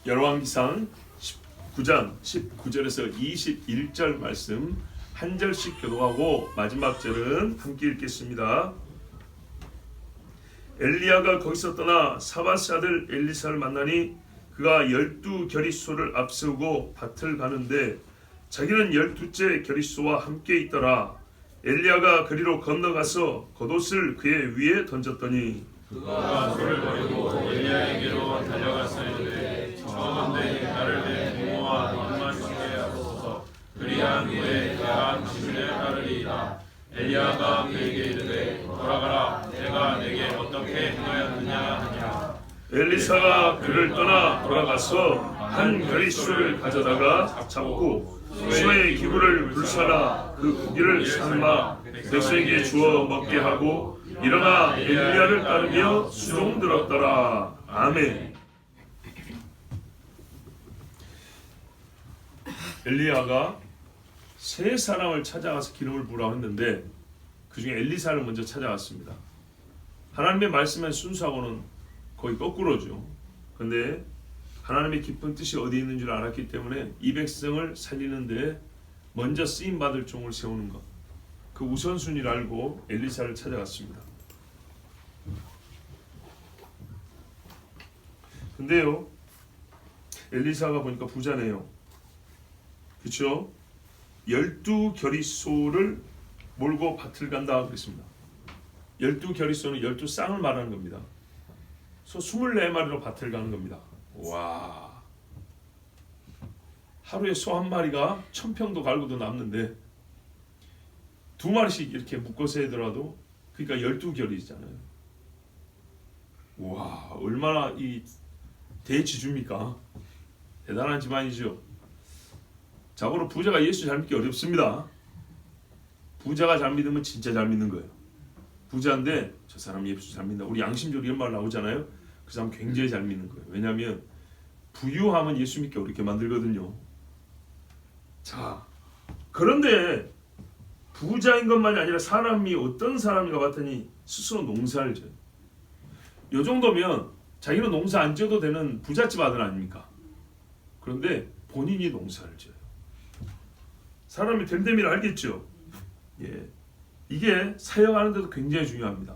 열왕기상 19장 19절에서 21절 말씀 한 절씩 교독하고 마지막 절은 함께 읽겠습니다. 엘리야가 거기서 떠나 사바스 아들 엘리사를 만나니 그가 12겨릿소를 앞세우고 밭을 가는데 자기는 12째 겨릿소와 함께 있더라. 엘리야가 그리로 건너가서 겉옷을 그의 위에 던졌더니 그가 소를 버리고 엘리야에게로 달려갔으니 청컨대 나를 내 부모와 너만 죽게 하소서. 그리한 후에 그가 당신을 따르리이다. 엘리야가 그에게 이르되 돌아가라. 내가 내게 어떻게 행하였느냐 하니라. 엘리사가 그를 떠나 돌아가서 한 겨릿소를 가져다가 잡고 소의 기구를 불사라 그 고기를 삶아 백성에게 주어 먹게 하고 일어나 엘리야를 따르며 수종 들었더라. 아멘. 엘리야가 세 사람을 찾아가서 기름을 부으라고 했는데 그 중에 엘리사를 먼저 찾아갔습니다. 하나님의 말씀의 순수하고는 거의 거꾸로죠. 그런데 하나님의 깊은 뜻이 어디에 있는 줄 알았기 때문에 이 백성을 살리는 데 먼저 쓰임받을 종을 세우는 것, 그 우선순위를 알고 엘리사를 찾아갔습니다. 근데요, 엘리사가 보니까 부자네요. 그렇죠? 12겨릿소를 몰고 밭을 간다 그랬습니다. 12겨릿소는 12쌍을 말하는 겁니다. 소 24마리로 밭을 가는 겁니다. 와, 하루에 소 한 마리가 1000평도 갈고도 남는데 2마리씩 이렇게 묶어서 해더라도 그러니까 12겨릿이잖아요. 와, 얼마나 이 대지주입니까? 대단한 집안이죠. 자고로 부자가 예수 잘 믿기 어렵습니다. 부자가 잘 믿으면 진짜 잘 믿는 거예요. 부자인데 저 사람 예수 잘 믿는다. 우리 양심적으로 이런 말 나오잖아요. 그 사람 굉장히 잘 믿는 거예요. 왜냐하면 부유하면 예수 믿기 어렵게 만들거든요. 자, 그런데 부자인 것만이 아니라 사람이 어떤 사람인가 봤더니 스스로 농사를 져요. 이 정도면 자기는 농사 안 지어도 되는 부잣집 아들 아닙니까? 그런데 본인이 농사를 지어요. 사람이 됨됨이를 알겠죠? 예, 이게 사역하는데도 굉장히 중요합니다.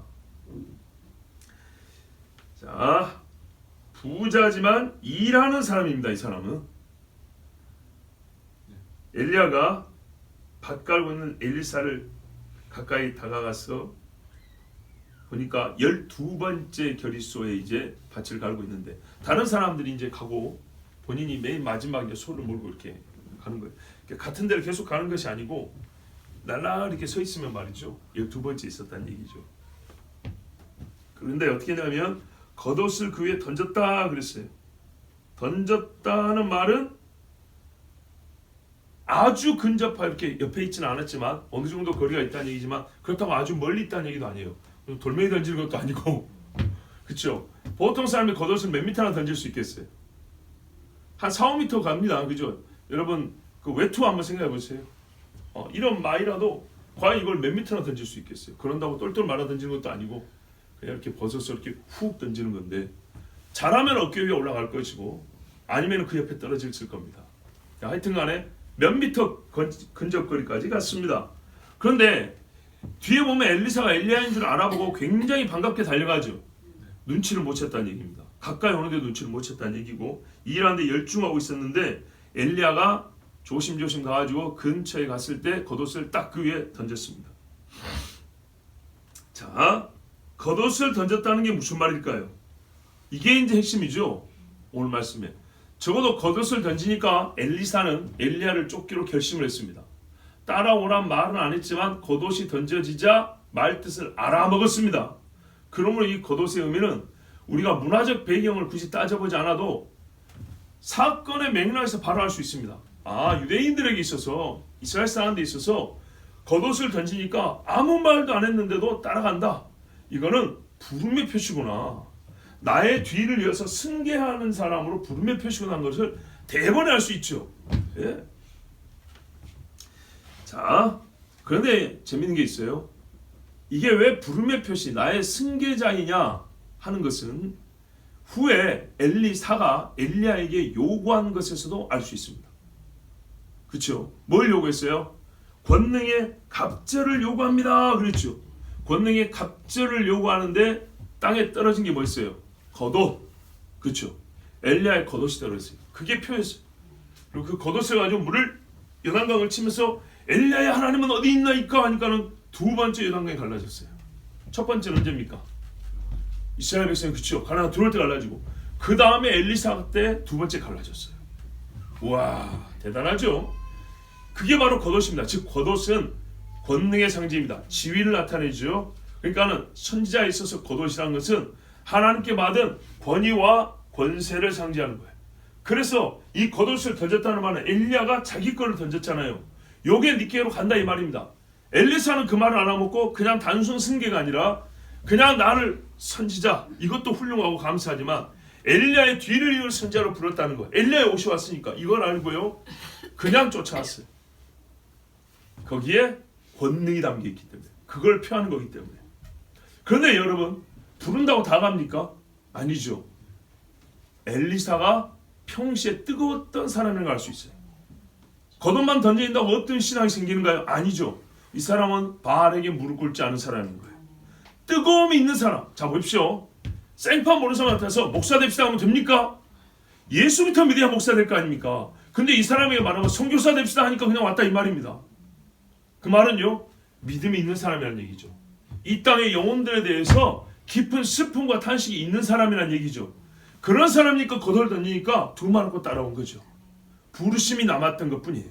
자, 부자지만 일하는 사람입니다. 이 사람은 엘리야가 밭 갈고 있는 엘리사를 가까이 다가가서 보니까 12번째 겨릿소에 이제 밭을 갈고 있는데 다른 사람들이 이제 가고 본인이 맨 마지막 이제 소를 몰고 이렇게 가는 거예요. 그러니까 같은 데를 계속 가는 것이 아니고 날라 이렇게 서 있으면 말이죠. 12번째 있었다는 얘기죠. 그런데 어떻게 되냐면 겉옷을 그 위에 던졌다 그랬어요. 던졌다는 말은 아주 근접하 이렇게 옆에 있지는 않았지만 어느 정도 거리가 있다는 얘기지만 그렇다고 아주 멀리 있다는 얘기도 아니에요. 돌멩이 던지는 것도 아니고 그렇죠. 보통 사람이 겉옷을 몇 미터나 던질 수 있겠어요? 한 4, 5미터 갑니다. 그죠? 여러분 그 외투 한번 생각해 보세요. 이런 마이라도 과연 이걸 몇 미터나 던질 수 있겠어요? 그런다고 똘똘 말아 던지는 것도 아니고 그냥 이렇게 벗어서 이렇게 훅 던지는 건데 잘하면 어깨 위에 올라갈 것이고 아니면 그 옆에 떨어질 겁니다. 하여튼간에 몇 미터 근접거리까지 갔습니다. 그런데 뒤에 보면 엘리사가 엘리야인 줄 알아보고 굉장히 반갑게 달려가죠. 눈치를 못 챘다는 얘기입니다. 가까이 오는데 눈치를 못 챘다는 얘기고 일하는데 열중하고 있었는데 엘리야가 조심조심 가가지고 근처에 갔을 때 겉옷을 딱 그 위에 던졌습니다. 자, 겉옷을 던졌다는 게 무슨 말일까요? 이게 이제 핵심이죠. 오늘 말씀에. 적어도 겉옷을 던지니까 엘리사는 엘리야를 쫓기로 결심을 했습니다. 따라오란 말은 안 했지만 겉옷이 던져지자 말 뜻을 알아먹었습니다. 그러므로 이 겉옷의 의미는 우리가 문화적 배경을 굳이 따져보지 않아도 사건의 맥락에서 바로 알 수 있습니다. 아, 유대인들에게 있어서 이스라엘 사람들에 있어서 겉옷을 던지니까 아무 말도 안 했는데도 따라간다. 이거는 부름의 표시구나. 나의 뒤를 이어서 승계하는 사람으로 부름의 표시구나 하는 것을 대번에 알 수 있죠. 예. 자, 그런데 재밌는 게 있어요. 이게 왜 부름의 표시, 나의 승계자이냐 하는 것은 후에 엘리사가 엘리야에게 요구한 것에서도 알 수 있습니다. 그렇죠? 뭘 요구했어요? 권능의 갑절을 요구합니다. 그랬죠. 권능의 갑절을 요구하는데 땅에 떨어진 게 뭐 있어요? 겉옷. 그렇죠. 엘리야의 겉옷이 떨어졌어요. 그게 표였어요. 그리고 그 겉옷을 가지고 물을 요단강을 치면서 엘리야의 하나님은 어디 있나이까 하니까는 두 번째 요단강이 갈라졌어요. 첫 번째는 언제입니까? 이스라엘 백성이 그렇죠. 가나안 들어올 때 갈라지고 그 다음에 엘리사 때 두 번째 갈라졌어요. 와 대단하죠. 그게 바로 겉옷입니다. 즉 겉옷은 권능의 상징입니다. 지위를 나타내죠. 그러니까는 선지자에 있어서 겉옷이라는 것은 하나님께 받은 권위와 권세를 상징하는 거예요. 그래서 이 겉옷을 던졌다는 말은 엘리야가 자기 거를 던졌잖아요. 요게 니께로 간다 이 말입니다. 엘리사는 그 말을 알아먹고 그냥 단순 승계가 아니라 그냥 나를 선지자, 이것도 훌륭하고 감사하지만 엘리야의 뒤를 이을 선지자로 불렀다는 거예요. 엘리야의 옷이 왔으니까 이걸 알고요 그냥 쫓아왔어요. 거기에 권능이 담겨 있기 때문에 그걸 표하는 거기 때문에. 그런데 여러분 부른다고 다 갑니까? 아니죠. 엘리사가 평시에 뜨거웠던 사람인 걸 알 수 있어요. 겉옷만 던진다고 어떤 신앙이 생기는가요? 아니죠. 이 사람은 바알에게 무릎 꿇지 않은 사람인 거예요. 뜨거움이 있는 사람. 자 보십시오. 생판 모르는 사람 같아서 목사 됩시다 하면 됩니까? 예수부터 믿어야 목사 될 거 아닙니까? 근데 이 사람에게 말하면 선교사 됩시다 하니까 그냥 왔다 이 말입니다. 그 말은요 믿음이 있는 사람이라는 얘기죠. 이 땅의 영혼들에 대해서 깊은 슬픔과 탄식이 있는 사람이라는 얘기죠. 그런 사람이니까 겉을 던지니까 두루마리 놓고 따라온 거죠. 부르심이 남았던 것뿐이에요.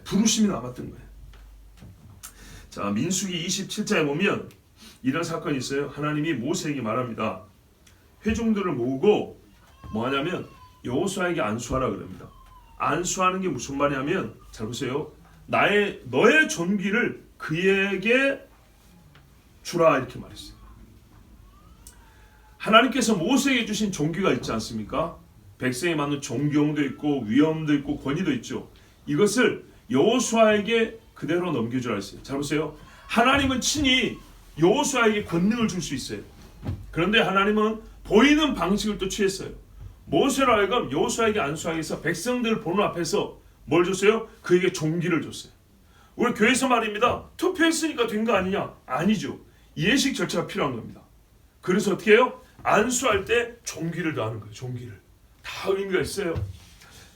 부르심이 남았던 거예요. 자 민수기 27장에 보면 이런 사건이 있어요. 하나님이 모세에게 말합니다. 회중들을 모으고 뭐 하냐면 여호수아에게 안수하라 그럽니다. 안수하는 게 무슨 말이냐면 잘 보세요. 너의 존귀를 그에게 주라 이렇게 말했어요. 하나님께서 모세에게 주신 존귀가 있지 않습니까? 백성에 맞는 존경도 있고 위엄도 있고 권위도 있죠. 이것을 여호수아에게 그대로 넘겨주라 했어요. 잘 보세요. 하나님은 친히 여호수아에게 권능을 줄 수 있어요. 그런데 하나님은 보이는 방식을 또 취했어요. 모세로 하여금 여호수아에게 안수하기 위해서 백성들 보는 앞에서 뭘 줬어요? 그에게 존귀를 줬어요. 우리 교회에서 말입니다. 투표했으니까 된 거 아니냐? 아니죠. 예식 절차가 필요한 겁니다. 그래서 어떻게 해요? 안수할 때 존귀를 더하는 거예요. 존귀를. 다 의미가 있어요.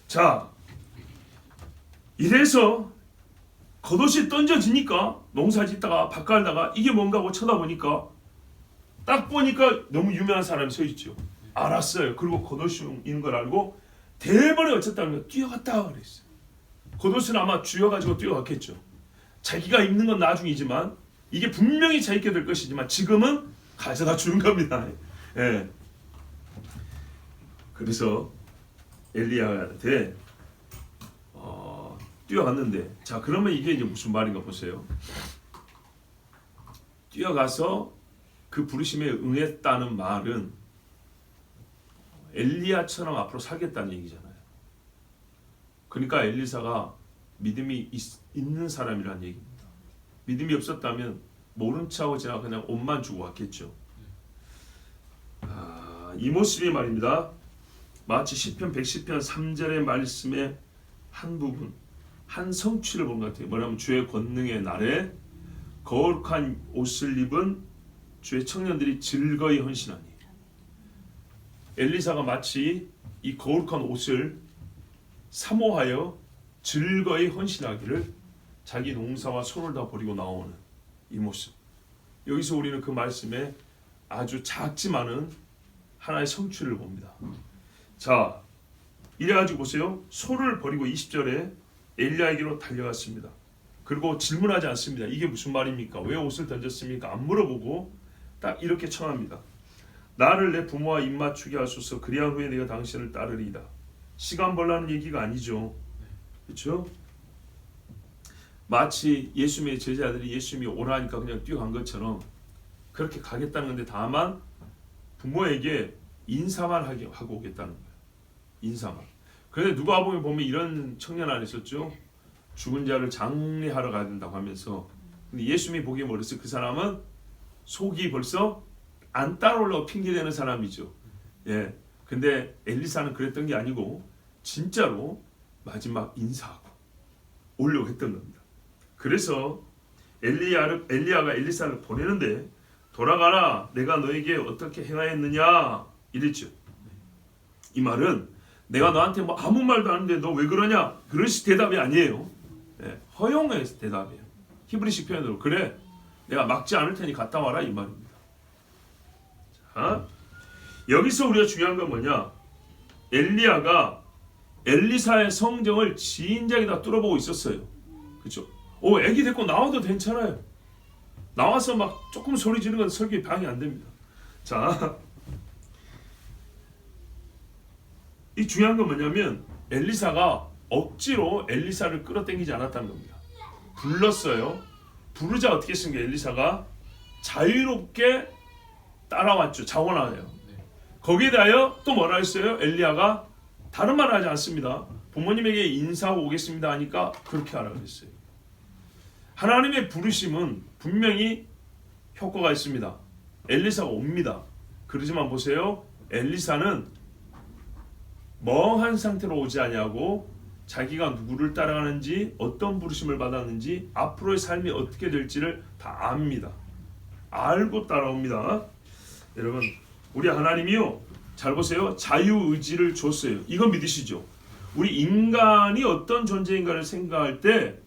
자, 이래서 겉옷이 던져지니까 농사 짓다가 밭 갈다가 이게 뭔가 하고 쳐다보니까 딱 보니까 너무 유명한 사람이 서 있죠. 알았어요. 그리고 겉옷이 있는 걸 알고 대번에 어쨌다는 거예요. 뛰어갔다 그랬어요. 겉옷은 아마 쥐어가지고 뛰어갔겠죠. 자기가 입는 건 나중이지만 이게 분명히 자기게 될 것이지만 지금은 가져다 주는 겁니다. 예. 그래서 엘리야한테 뛰어갔는데 자 그러면 이게 이제 무슨 말인가 보세요. 뛰어가서 그 부르심에 응했다는 말은 엘리야처럼 앞으로 살겠다는 얘기잖아요. 그러니까 엘리사가 믿음이 있는 사람이라는 얘기입니다. 믿음이 없었다면 모른 척하고 제가 그냥 옷만 주고 왔겠죠. 이 모습이 말입니다. 마치 시편 110편 3절의 말씀의 한 부분, 한 성취를 본 것 같아요. 뭐냐면 주의 권능의 날에 거룩한 옷을 입은 주의 청년들이 즐거이 헌신하니. 엘리사가 마치 이 거룩한 옷을 사모하여 즐거이 헌신하기를 자기 농사와 손을 다 버리고 나오는 이 모습. 여기서 우리는 그 말씀에 아주 작지만은 하나의 성취를 봅니다. 자, 이래가지고 보세요. 소를 버리고 20절에 엘리야에게로 달려갔습니다. 그리고 질문하지 않습니다. 이게 무슨 말입니까? 왜 옷을 던졌습니까? 안 물어보고 딱 이렇게 청합니다. 나를 내 부모와 입맞추게 하소서. 그리한 후에 내가 당신을 따르리이다. 시간 벌라는 얘기가 아니죠. 그렇죠? 마치 예수님의 제자들이 예수님이 오라니까 그냥 뛰어간 것처럼 그렇게 가겠다는 건데 다만 부모에게 인사만 하고 오겠다는 거예요. 인사만. 그런데 누가복음에 보면 이런 청년 안 있었죠? 죽은 자를 장례하러 가야 된다고 하면서 근데 예수님이 보기에 뭐랬어요? 그 사람은 속이 벌써 안 따라오려고 핑계대는 사람이죠. 예. 근데 엘리사는 그랬던 게 아니고 진짜로 마지막 인사하고 오려고 했던 겁니다. 그래서 엘리야가 엘리사를 보내는데 돌아가라, 내가 너에게 어떻게 행하였느냐 이랬죠. 이 말은 내가 너한테 뭐 아무 말도 안 했는데 너 왜 그러냐, 그런 식 대답이 아니에요. 예, 허용의 대답이에요. 히브리식 표현으로 그래, 내가 막지 않을 테니 갔다 와라 이 말입니다. 자, 여기서 우리가 중요한 건 뭐냐, 엘리야가 엘리사의 성정을 진작에 다 뚫어보고 있었어요. 그렇죠? 애기 데리고 나와도 괜찮아요. 나와서 막 조금 소리 지르는 건 설교에 방해 안 됩니다. 자, 이 중요한 건 뭐냐면 엘리사가 억지로 엘리사를 끌어당기지 않았다는 겁니다. 불렀어요. 부르자 어떻게 했습니까? 엘리사가 자유롭게 따라왔죠. 자원하네요. 거기에 대하여 또 뭐라 했어요? 엘리야가 다른 말을 하지 않습니다. 부모님에게 인사하고 오겠습니다 하니까 그렇게 하라 그랬어요. 하나님의 부르심은 분명히 효과가 있습니다. 엘리사가 옵니다. 그러지만 보세요. 엘리사는 멍한 상태로 오지 아니하고 자기가 누구를 따라가는지, 어떤 부르심을 받았는지, 앞으로의 삶이 어떻게 될지를 다 압니다. 알고 따라옵니다. 여러분, 우리 하나님이요, 잘 보세요. 자유의지를 줬어요. 이거 믿으시죠? 우리 인간이 어떤 존재인가를 생각할 때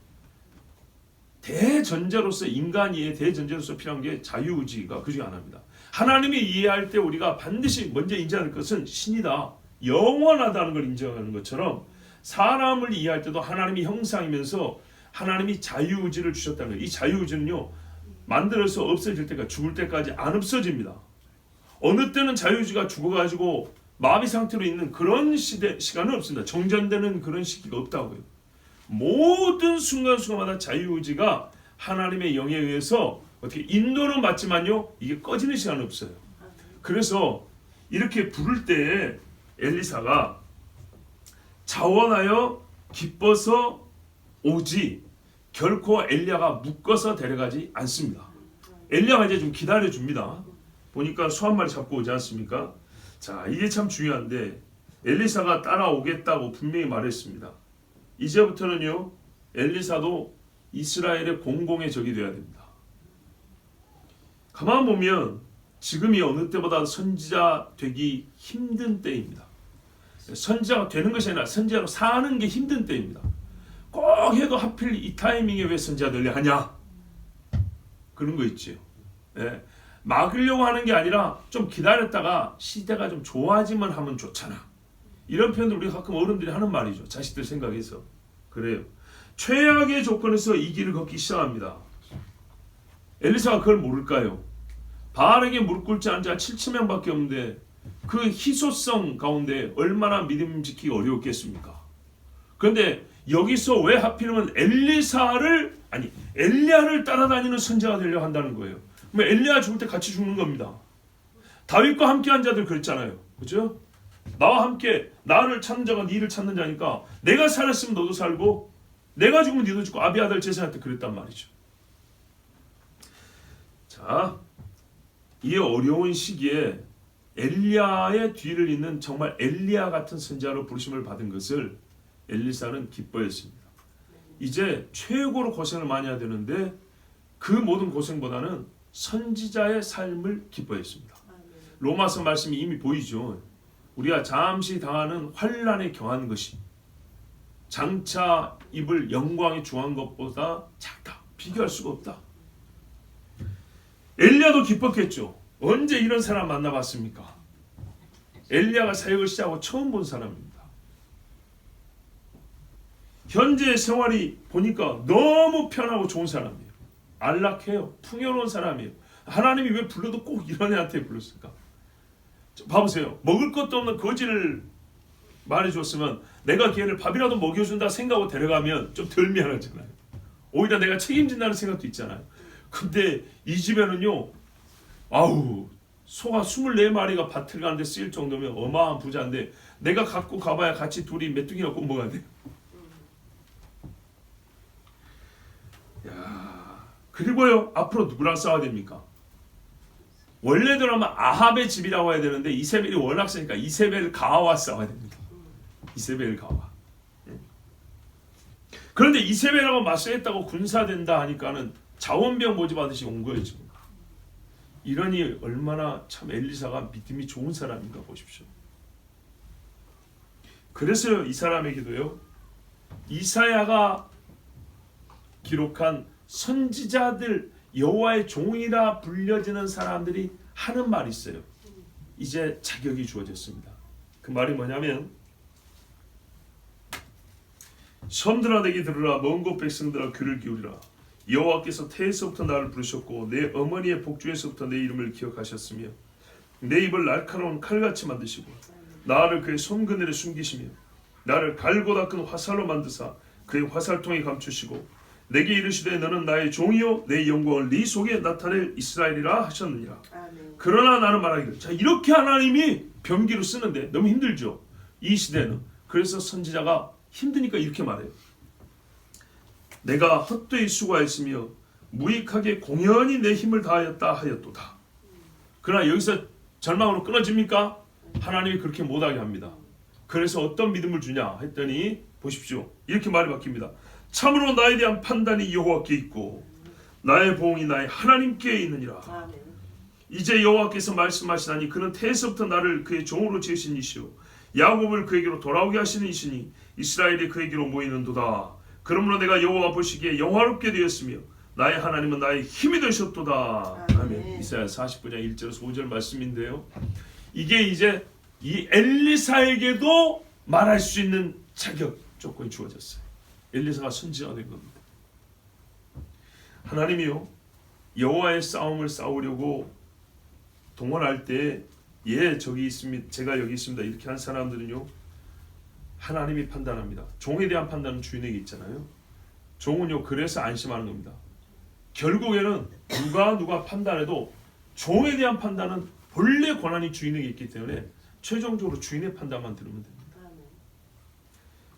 대전제로서, 인간이 대전제로서 필요한 게 자유의지가 그중에 하나입니다. 하나님이 이해할 때 우리가 반드시 먼저 인정할 것은 신이다, 영원하다는 걸 인정하는 것처럼 사람을 이해할 때도 하나님이 형상이면서 하나님이 자유의지를 주셨다는 거예요. 이 자유의지는요, 만들어서 없어질 때까지, 죽을 때까지 안 없어집니다. 어느 때는 자유의지가 죽어가지고 마비 상태로 있는 그런 시간은 없습니다. 정전되는 그런 시기가 없다고요. 모든 순간순간마다 자유의지가 하나님의 영에 의해서 어떻게 인도는 받지만요, 이게 꺼지는 시간은 없어요. 그래서 이렇게 부를 때 엘리사가 자원하여 기뻐서 오지 결코 엘리야가 묶어서 데려가지 않습니다. 엘리야가 이제 좀 기다려줍니다. 보니까 소 한 마리 잡고 오지 않습니까? 자, 이게 참 중요한데 엘리사가 따라오겠다고 분명히 말했습니다. 이제부터는요, 엘리사도 이스라엘의 공공의 적이 되어야 됩니다. 가만 보면 지금이 어느 때보다 선지자 되기 힘든 때입니다. 선지자가 되는 것이 아니라 선지자로 사는 게 힘든 때입니다. 꼭 해도 하필 이 타이밍에 왜 선지자 되려 하냐, 그런 거 있죠. 예. 막으려고 하는 게 아니라 좀 기다렸다가 시대가 좀 좋아지면 하면 좋잖아, 이런 표현들 우리가 가끔 어른들이 하는 말이죠. 자식들 생각해서. 그래요. 최악의 조건에서 이 길을 걷기 시작합니다. 엘리사가 그걸 모를까요? 바알에게 무릎 꿇지 않은 자가 7,000명밖에 없는데 그 희소성 가운데 얼마나 믿음 지키기 어려웠겠습니까? 그런데 여기서 왜 하필이면 엘리야를 따라다니는 선지자가 되려 한다는 거예요. 그럼 엘리야 죽을 때 같이 죽는 겁니다. 다윗과 함께한 자들 그랬잖아요. 그죠? 나와 함께 나를 찾는 자가 니를 찾는 자니까 내가 살았으면 너도 살고 내가 죽으면 니도 죽고, 아비아달 제사할 때 그랬단 말이죠. 자, 이 어려운 시기에 엘리야의 뒤를 잇는 정말 엘리야 같은 선지자로 부르심을 받은 것을 엘리사는 기뻐했습니다. 이제 최고로 고생을 많이 해야 되는데 그 모든 고생보다는 선지자의 삶을 기뻐했습니다. 로마서 말씀이 이미 보이죠. 우리가 잠시 당하는 환난에 경한 것이 장차 입을 영광의 중한 것보다 작다, 비교할 수가 없다. 엘리야도 기뻤겠죠. 언제 이런 사람 만나봤습니까? 엘리야가 사역을 시작하고 처음 본 사람입니다. 현재 생활이 보니까 너무 편하고 좋은 사람이에요. 안락해요. 풍요로운 사람이에요. 하나님이 왜 불러도 꼭 이런 애한테 불렀을까? 봐보세요. 먹을 것도 없는 거지를 말해줬으면 내가 걔를 밥이라도 먹여준다 생각하고 데려가면 좀 덜 미안하잖아요. 오히려 내가 책임진다는 생각도 있잖아요. 근데 이 집에는요, 소가 24마리가 밭을 가는데 쓰일 정도면 어마어마한 부자인데 내가 갖고 가봐야 같이 둘이 메뚜기나 꼭 먹어야 돼요. 야, 그리고요, 앞으로 누구랑 싸워야 됩니까? 원래대로면 아합의 집이라고 해야 되는데 이세벨이 워낙 세니까 이세벨 가와 싸워야 됩니다. 이세벨 가와. 그런데 이세벨하고 맞서겠다고 군사된다 하니까는 자원병 모집하듯이 온 거예요 지금. 이러니 얼마나 참 엘리사가 믿음이 좋은 사람인가 보십시오. 그래서 이 사람에게도요, 이사야가 기록한 선지자들, 여호와의 종이라 불려지는 사람들이 하는 말이 있어요. 이제 자격이 주어졌습니다. 그 말이 뭐냐면, 섬들아 내게 들으라, 먼 곳 백성들아 귀를 기울이라. 여호와께서 태에서부터 나를 부르셨고 내 어머니의 복중에서부터 내 이름을 기억하셨으며 내 입을 날카로운 칼같이 만드시고 나를 그의 손그늘에 숨기시며 나를 갈고 닦은 화살로 만드사 그의 화살통에 감추시고 내게 이르시되 너는 나의 종이요 내 영광을 네 속에 나타낼 이스라엘이라 하셨느니라. 아멘. 그러나 나는 말하기를, 자 이렇게 하나님이 병기로 쓰는데 너무 힘들죠 이 시대는. 그래서 선지자가 힘드니까 이렇게 말해요. 내가 헛되이 수고하였으며 무익하게 공연히 내 힘을 다하였다 하였도다. 그러나 여기서 절망으로 끊어집니까? 하나님이 그렇게 못하게 합니다. 그래서 어떤 믿음을 주냐 했더니 보십시오. 이렇게 말이 바뀝니다. 참으로 나에 대한 판단이 여호와께 있고 나의 보응이 나의 하나님께 있느니라. 아멘. 이제 여호와께서 말씀하시다니 그는 태에서부터 나를 그의 종으로 지으신 이시오 야곱을 그에게로 돌아오게 하시는 이시니 이스라엘이 그에게로 모이는도다. 그러므로 내가 여호와 보시기에 영화롭게 되었으며 나의 하나님은 나의 힘이 되셨도다. 아멘. 이사야 49장 1절에서 5절 말씀인데요. 이게 이제 이 엘리사에게도 말할 수 있는 자격 조건이 주어졌어요. 엘리사가 선지자가 된 겁니다. 하나님이요 여호와의 싸움을 싸우려고 동원할 때 저기 있습니다, 제가 여기 있습니다 이렇게 한 사람들은요 하나님이 판단합니다. 종에 대한 판단은 주인에게 있잖아요. 종은요 그래서 안심하는 겁니다. 결국에는 누가 판단해도 종에 대한 판단은 본래 권한이 주인에게 있기 때문에 최종적으로 주인의 판단만 들으면 됩니다.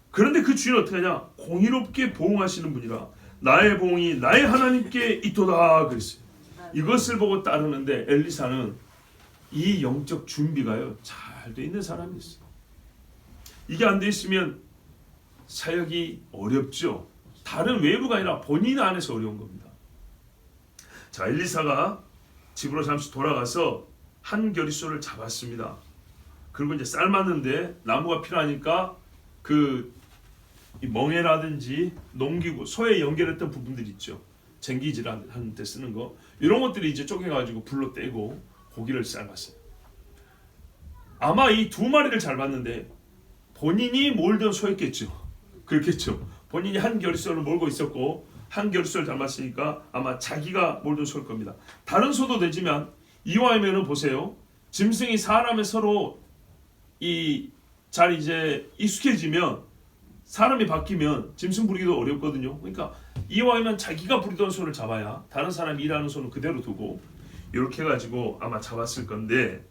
그런데 그 주인은 어떻게 하냐? 공의롭게 보응하시는 분이라 나의 보응이 나의 하나님께 있도다 그랬어요. 이것을 보고 따르는데 엘리사는 이 영적 준비가요 잘 돼 있는 사람이었어요. 이게 안 돼 있으면 사역이 어렵죠. 다른 외부가 아니라 본인 안에서 어려운 겁니다. 자, 엘리사가 집으로 잠시 돌아가서 한 겨릿소를 잡았습니다. 그리고 이제 삶았는데 나무가 필요하니까 이 멍에라든지 농기구, 소에 연결했던 부분들 있죠. 쟁기질 하는 데 쓰는 거. 이런 것들이 이제 쪼개가지고 불로 떼고 고기를 삶았어요. 아마 이 두 마리를 잘 봤는데 본인이 몰던 소였겠죠. 그렇겠죠. 본인이 한 겨릿소를 몰고 있었고 한 겨릿소를 닮았으니까 아마 자기가 몰던 소일 겁니다. 다른 소도 되지만 이왕이면은 보세요. 짐승이 사람에 서로 잘 이제 익숙해지면 사람이 바뀌면 짐승 부리기도 어렵거든요. 그러니까 이왕이면 자기가 부리던 소를 잡아야 다른 사람이 일하는 소는 그대로 두고 이렇게 해가지고 아마 잡았을 건데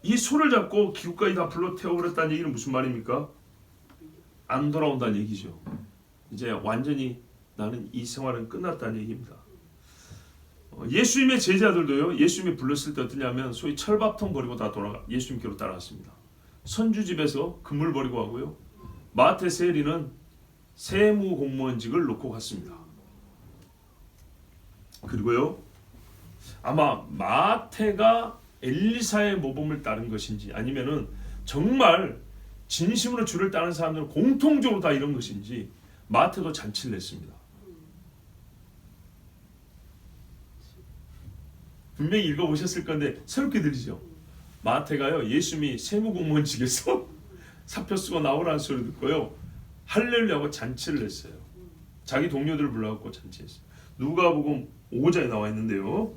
이 소를 잡고 기구까지 다 불러 태워버렸다는 얘기는 무슨 말입니까? 안 돌아온다는 얘기죠. 이제 완전히 나는 이 생활은 끝났다는 얘기입니다. 예수님의 제자들도요. 예수님이 불렀을 때 어떠냐면 소위 철밥통 버리고 다 예수님께로 따라왔습니다. 선주집에서 금을 버리고 하고요. 마태 세리는 세무 공무원직을 놓고 갔습니다. 그리고요. 아마 마태가 엘리사의 모범을 따른 것인지 아니면은 정말 진심으로 주를 따르는 사람들은 공통적으로 다 이런 것인지 마태도 잔치를 냈습니다. 분명히 읽어보셨을 건데 새롭게 들리죠. 마태가요 예수님이 세무공무원직에서 사표 쓰고 나오라는 소리 듣고요 할렐루야하고 잔치를 냈어요. 자기 동료들을 불러갖고 잔치했어요. 누가복음 5장에 나와 있는데요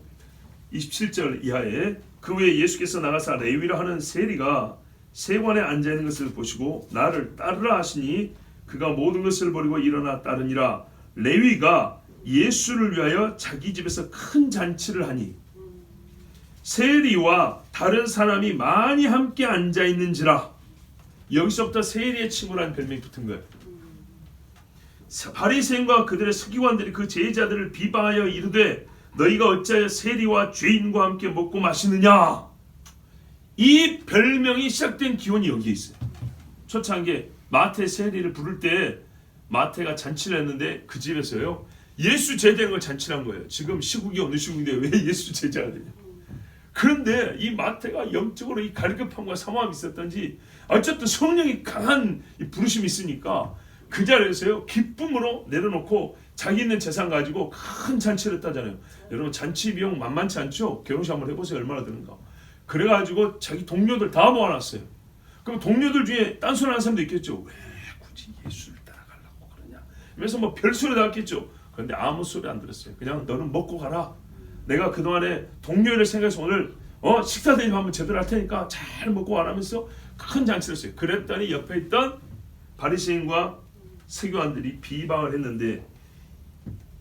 27절 이하에 그 후에 예수께서 나가사 레위라 하는 세리가 세관에 앉아있는 것을 보시고 나를 따르라 하시니 그가 모든 것을 버리고 일어나 따르니라. 레위가 예수를 위하여 자기 집에서 큰 잔치를 하니 세리와 다른 사람이 많이 함께 앉아있는지라. 여기서부터 세리의 친구라는 별명이 붙은 거예요. 바리새인과 그들의 서기관들이 그 제자들을 비방하여 이르되 너희가 어찌하여 세리와 죄인과 함께 먹고 마시느냐. 이 별명이 시작된 기원이 여기에 있어요. 초창기에 마태 세리를 부를 때 마태가 잔치를 했는데 그 집에서요 예수 제자인 걸 잔치를 한 거예요. 지금 시국이 어느 시국인데 왜 예수 제자가 되냐. 그런데 이 마태가 영적으로 이 갈급함과 사모함이 있었던지 어쨌든 성령이 강한 이 부르심이 있으니까 그 자리에서요 기쁨으로 내려놓고 자기 있는 재산 가지고 큰 잔치를 했다잖아요. 여러분 잔치 비용 만만치 않죠? 결혼식 한번 해보세요. 얼마나 드는가. 그래가지고 자기 동료들 다 모아놨어요. 그럼 동료들 중에 딴소리 하는 사람도 있겠죠. 왜 굳이 예수를 따라가려고 그러냐. 그래서 뭐 별소리 다 했겠죠. 그런데 아무 소리 안 들었어요. 그냥 너는 먹고 가라. 내가 그동안에 동료를 생각해서 오늘 식사 대접 한번 제대로 할 테니까 잘 먹고 가라면서 큰 잔치를 했어요. 그랬더니 옆에 있던 바리새인과 서기관들이 비방을 했는데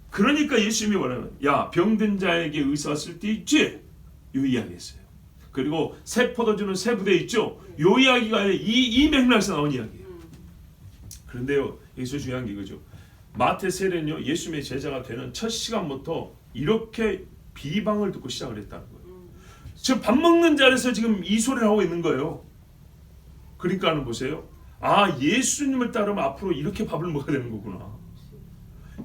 그러니까 예수님이 뭐냐면 야 병든 자에게 의사가 쓸 데 있지? 요 이야기했어요. 그리고 새 포도주는 새 부대에 있죠? 요 이야기가 이 맥락에서 나온 이야기예요. 그런데요 여기서 중요한 게 이거죠. 마태 세례는요 예수님의 제자가 되는 첫 시간부터 이렇게 비방을 듣고 시작을 했다는 거예요. 지금 밥 먹는 자리에서 지금 이 소리를 하고 있는 거예요. 그러니까는 보세요. 아 예수님을 따르면 앞으로 이렇게 밥을 먹어야 되는 거구나.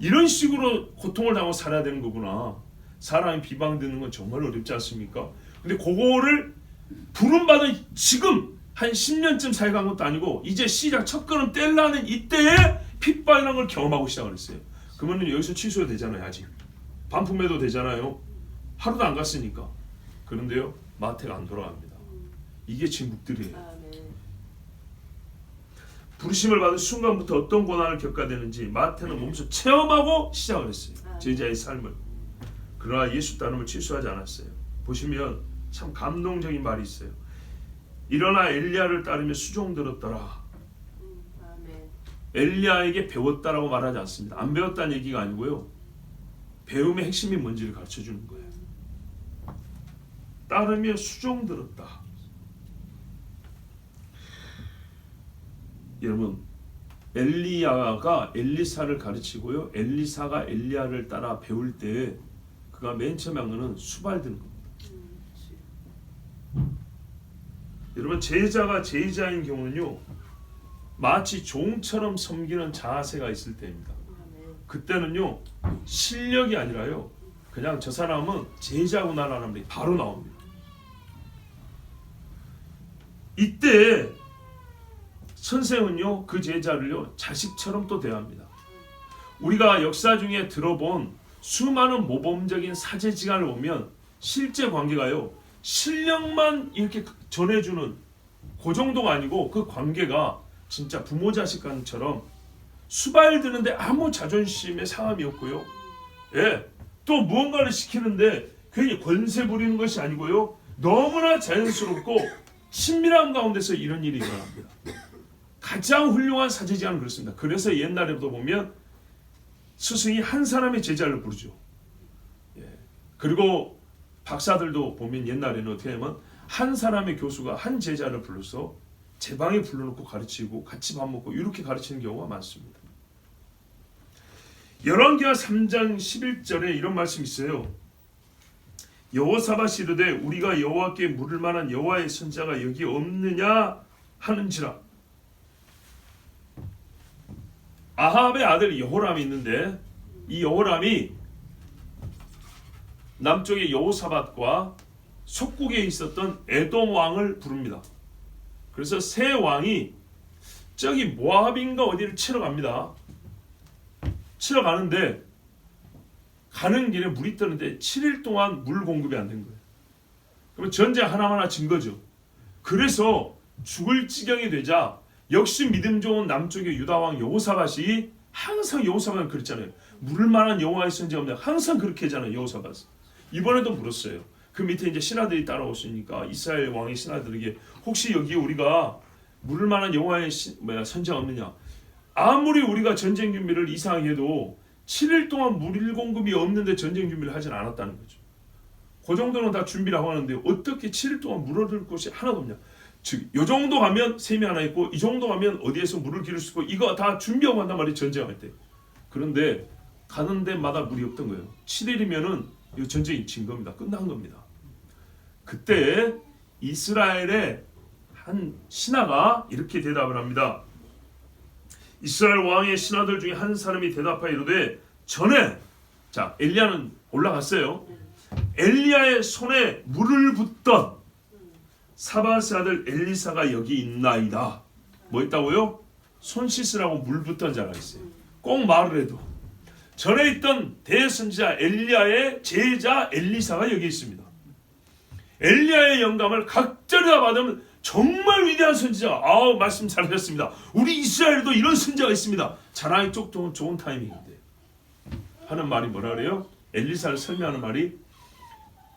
이런 식으로 고통을 당하고 살아야 되는 거구나. 사람이 비방 듣는 건 정말 어렵지 않습니까? 근데 그거를 부름받은 지금 한 10년쯤 사역한 것도 아니고 이제 시작 첫 걸음 떼려는 이때에 핍박이라는 걸 경험하고 시작을 했어요. 그러면 여기서 취소해도 되잖아요. 아직 반품해도 되잖아요. 하루도 안 갔으니까. 그런데요 마태가 안 돌아갑니다. 이게 진국들이에요. 부르심을 받은 순간부터 어떤 고난을 겪어야 되는지 마태는 몸소 체험하고 시작을 했어요. 제자의 삶을. 그러나 예수 따름을 취소하지 않았어요. 보시면 참 감동적인 말이 있어요. 일어나 엘리야를 따르며 수종 들었더라. 엘리야에게 배웠다라고 말하지 않습니다. 안 배웠다는 얘기가 아니고요. 배움의 핵심이 뭔지를 가르쳐주는 거예요. 따르며 수종 들었다. 여러분 엘리야가 엘리사를 가르치고요. 엘리사가 엘리야를 따라 배울 때 그가 맨 처음에 한 거는 수발드는 겁니다. 여러분 제자가 제자인 경우는요. 마치 종처럼 섬기는 자세가 있을 때입니다. 그때는요. 실력이 아니라요. 그냥 저 사람은 제자구나라는 말이 바로 나옵니다. 이때 선생은요 그 제자를요 자식처럼 또 대합니다. 우리가 역사 중에 들어본 수많은 모범적인 사제지간을 보면 실제 관계가요 실력만 이렇게 전해주는 그 정도가 아니고 그 관계가 진짜 부모 자식 간처럼 수발드는데 아무 자존심의 상함이 없고요. 예, 또 무언가를 시키는데 괜히 권세 부리는 것이 아니고요. 너무나 자연스럽고 친밀한 가운데서 이런 일이 일어납니다. 가장 훌륭한 사제지간은 그렇습니다. 그래서 옛날에도 보면 스승이 한 사람의 제자를 부르죠. 예. 그리고 박사들도 보면 옛날에는 어떻게 하면 한 사람의 교수가 한 제자를 불러서 제 방에 불러놓고 가르치고 같이 밥 먹고 이렇게 가르치는 경우가 많습니다. 열왕기하 3장 11절에 이런 말씀이 있어요. 여호사밧이 이르되 우리가 여호와께 물을 만한 여호와의 선자가 여기 없느냐 하는지라. 아합의 아들 여호람이 있는데 이 여호람이 남쪽의 여호사밧과 속국에 있었던 에돔 왕을 부릅니다. 그래서 세 왕이 저기 모압인가 어디를 치러 갑니다. 치러 가는데 가는 길에 물이 뜨는데 7일 동안 물 공급이 안 된 거예요. 그러면 전쟁 하나하나 진 거죠. 그래서 죽을 지경이 되자 역시 믿음 좋은 남쪽의 유다왕 여호사밧이 항상 여호사밧은 그랬잖아요. 물을 만한 여호와의 선지가 없냐. 항상 그렇게 하잖아요. 여호사밧. 이번에도 물었어요. 그 밑에 이제 신하들이 따라오시니까 이스라엘 왕의 신하들에게 혹시 여기 우리가 물을 만한 여호와의 선지가 없느냐. 아무리 우리가 전쟁 준비를 이상하게 해도 7일 동안 물 공급이 없는데 전쟁 준비를 하진 않았다는 거죠. 그 정도는 다 준비를 하고 하는데 어떻게 7일 동안 물 얻을 곳이 하나도 없냐. 즉, 이 정도 가면 샘이 하나 있고 이 정도 가면 어디에서 물을 기를 수 있고 이거 다 준비하고 한단 말이에요. 전쟁할 때. 그런데 가는 데마다 물이 없던 거예요. 7일이면은 이 전쟁이 진 겁니다. 끝난 겁니다. 그때 이스라엘의 한 신하가 이렇게 대답을 합니다. 이스라엘 왕의 신하들 중에 한 사람이 대답하여 이르되 전에, 자 엘리야는 올라갔어요. 엘리야의 손에 물을 붓던 사바스 아들 엘리사가 여기 있나이다. 뭐 있다고요? 손 씻으라고 물 붓던 자가 있어요. 꼭 말을 해도 전에 있던 대선지자 엘리야의 제자 엘리사가 여기 있습니다. 엘리야의 영감을 각절히 다 받으면 정말 위대한 선지자. 아우, 말씀 잘하셨습니다. 우리 이스라엘도 이런 선지자가 있습니다. 자랑이 쪽 좋은 타이밍인데 하는 말이 뭐라 그래요? 엘리사를 설명하는 말이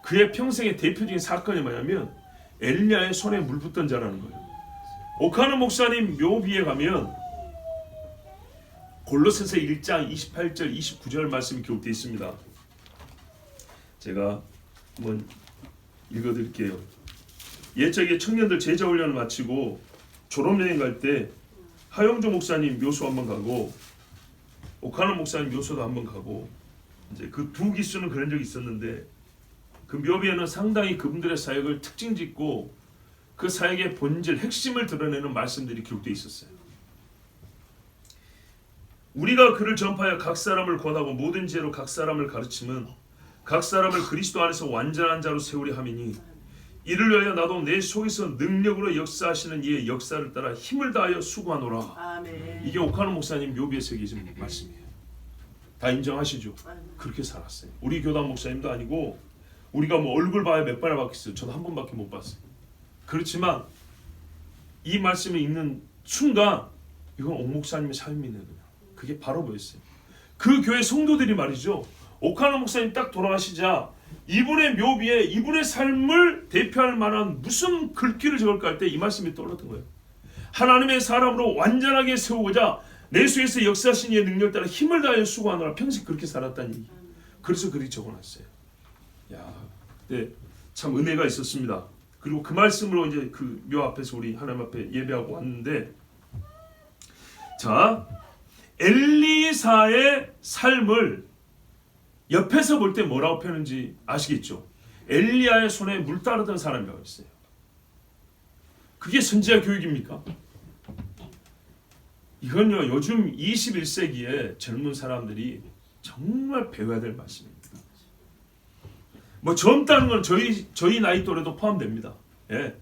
그의 평생의 대표적인 사건이 뭐냐면 엘리야의 손에 물 붓던 자라는 거예요. 오카노 목사님 묘비에 가면 골로새서 1장 28절 29절 말씀이 기록되어 있습니다. 제가 한번 읽어드릴게요. 옛적에 청년들 제자훈련을 마치고 졸업여행 갈 때 하영조 목사님 묘소 한번 가고 오카노 목사님 묘소도 한번 가고 이제 그 두 기수는 그런 적이 있었는데 그 묘비에는 상당히 그분들의 사역을 특징 짓고 그 사역의 본질, 핵심을 드러내는 말씀들이 기록되어 있었어요. 우리가 그를 전파하여 각 사람을 권하고 모든 지혜로 각 사람을 가르치면 각 사람을 그리스도 안에서 완전한 자로 세우려 함이니 이를 위하여 나도 내 속에서 능력으로 역사하시는 이의 역사를 따라 힘을 다하여 수고하노라. 아멘. 이게 오카노 목사님 묘비에 새겨진 말씀이에요. 다 인정하시죠? 그렇게 살았어요. 우리 교단 목사님도 아니고 우리가 뭐 얼굴 봐야 몇 번을 봤겠어요. 저도 한 번밖에 못 봤어요. 그렇지만 이 말씀을 읽는 순간 이건 옥 목사님의 삶이네요. 그게 바로 보였어요. 그 교회 성도들이 말이죠. 오카노 목사님 딱 돌아가시자 이분의 묘비에 이분의 삶을 대표할 만한 무슨 글귀를 적을까 할 때 이 말씀이 떠올랐던 거예요. 하나님의 사람으로 완전하게 세우고자 내 속에서 역사하신 이의 능력 따라 힘을 다하여 수고하느라 평생 그렇게 살았다는 얘기. 그래서 그렇게 적어놨어요. 야, 네, 참 은혜가 있었습니다. 그리고 그 말씀으로 이제 그 묘 앞에서 우리 하나님 앞에 예배하고 왔는데, 자, 엘리사의 삶을 옆에서 볼 때 뭐라고 표현하는지 아시겠죠? 엘리야의 손에 물 따르던 사람이라고 했어요. 그게 선지자 교육입니까? 이건요, 요즘 21세기에 젊은 사람들이 정말 배워야 될 말씀입니다. 뭐 젊다는 건 저희 나이 또래도 포함됩니다. 예.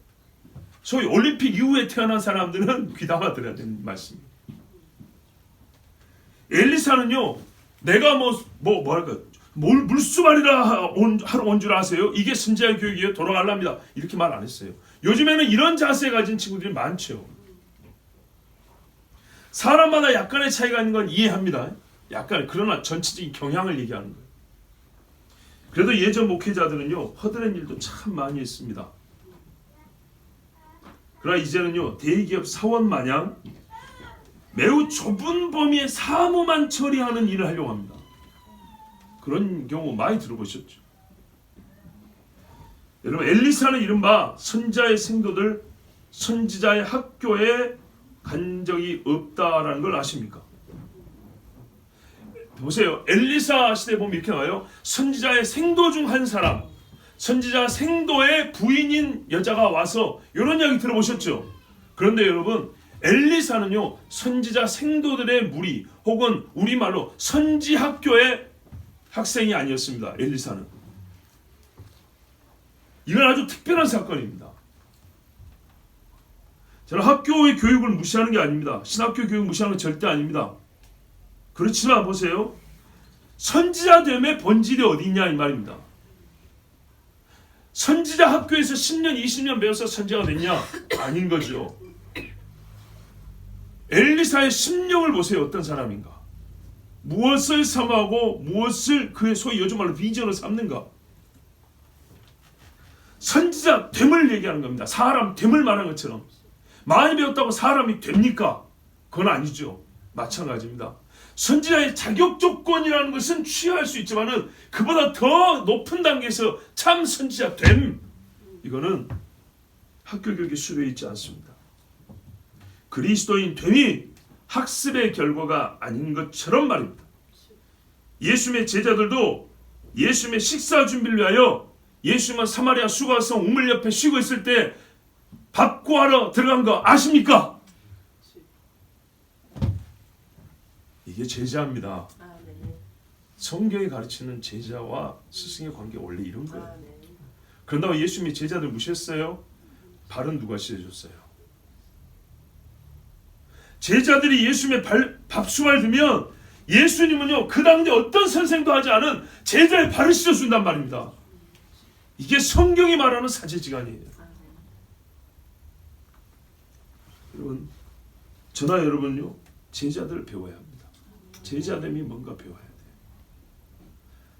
소위 올림픽 이후에 태어난 사람들은 귀담아 들어야 되는 말씀입니다. 엘리사는요, 내가 뭐랄까 물수말이라 하러 온 줄 아세요? 이게 선지자 교육이에요. 돌아가랍니다. 이렇게 말 안 했어요. 요즘에는 이런 자세 가진 친구들이 많죠. 사람마다 약간의 차이가 있는 건 이해합니다. 약간, 그러나 전체적인 경향을 얘기하는 거예요. 그래도 예전 목회자들은요, 허드렛 일도 참 많이 했습니다. 그러나 이제는요, 대기업 사원 마냥 매우 좁은 범위의 사무만 처리하는 일을 하려고 합니다. 그런 경우 많이 들어보셨죠? 여러분, 엘리사는 이른바 선지자의 생도들, 선지자의 학교에 간 적이 없다라는 걸 아십니까? 보세요. 엘리사 시대에 보면 이렇게 나와요. 선지자의 생도 중 한 사람, 선지자 생도의 부인인 여자가 와서 이런 이야기 들어보셨죠? 그런데 여러분, 엘리사는요, 선지자 생도들의 무리 혹은 우리말로 선지학교의 학생이 아니었습니다. 엘리사는. 이건 아주 특별한 사건입니다. 저는 학교의 교육을 무시하는 게 아닙니다. 신학교 교육 무시하는 건 절대 아닙니다. 그렇지만 보세요. 선지자됨의 본질이 어디 있냐 이 말입니다. 선지자 학교에서 10년, 20년 배워서 선지자가 됐냐? 아닌 거죠. 엘리사의 심령을 보세요. 어떤 사람인가? 무엇을 삼하고 무엇을 그의 소위 요즘 말로 비전을 삼는가? 선지자 됨을 얘기하는 겁니다. 사람 됨을 말하는 것처럼. 많이 배웠다고 사람이 됩니까? 그건 아니죠. 마찬가지입니다. 선지자의 자격 조건이라는 것은 취할 수 있지만은 그보다 더 높은 단계에서 참 선지자 됨, 이거는 학교 교육에 수료해 있지 않습니다. 그리스도인 됨이 학습의 결과가 아닌 것처럼 말입니다. 예수님의 제자들도 예수님의 식사 준비를 위하여 예수님은 사마리아 수가성 우물 옆에 쉬고 있을 때 밥 구하러 들어간 거 아십니까? 이게 제자입니다. 성경이 가르치는 제자와 스승의 관계가 원래 이런 거예요. 그런다고 예수님이 제자들 무시했어요? 발은 누가 씻어줬어요? 제자들이 예수님의 밥수발 들면 예수님은요 그 당대 어떤 선생도 하지 않은 제자의 발을 씻어준단 말입니다. 이게 성경이 말하는 사제지간이에요. 여러분, 저나 여러분요 제자들을 배워야 합니다. 제자됨이 뭔가 배워야 돼요.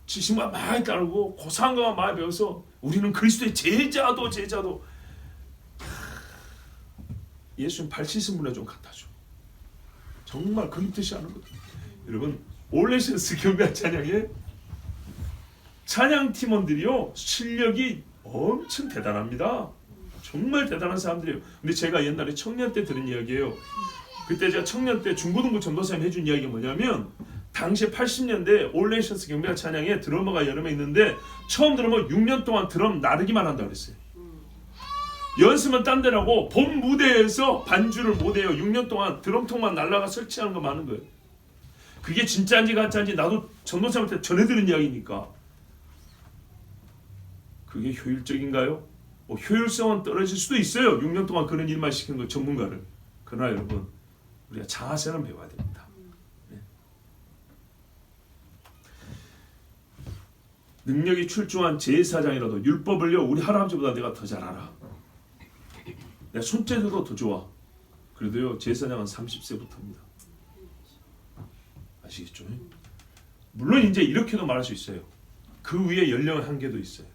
지식만 많이 따르고 고상한 것만 많이 배워서 우리는 그리스도의 제자도 예수님 발 씻은 분에 좀 갖다 줘. 정말 그 뜻이 하는 거죠. 여러분, 올레센스 경배 찬양에 찬양 팀원들이요 실력이 엄청 대단합니다. 정말 대단한 사람들이에요. 근데 제가 옛날에 청년 때 들은 이야기예요. 그때 제가 청년 때 중고등부 전도사님 해준 이야기가 뭐냐면 당시 80년대 올레이션스 경배가 찬양에 드러머가 여러 명 있는데 처음 들으면 6년 동안 드럼 나르기만 한다고 그랬어요. 연습은 딴 데라고 본 무대에서 반주를 못해요. 6년 동안 드럼통만 날라가 설치하는 거 많은 거예요. 그게 진짜인지 가짜인지 나도 전도사님한테 전해드린 이야기니까. 그게 효율적인가요? 효율성은 떨어질 수도 있어요. 6년 동안 그런 일만 시키는 거 전문가를. 그러나 여러분, 우리가 자세는 배워야 됩니다. 네. 능력이 출중한 제사장이라도 율법을요 우리 할아버지보다 내가 더 잘 알아. 내가 손재주도 더 좋아. 그래도요 제사장은 30세부터입니다. 아시겠죠? 물론 이제 이렇게도 말할 수 있어요. 그 위에 연령 한계도 있어요.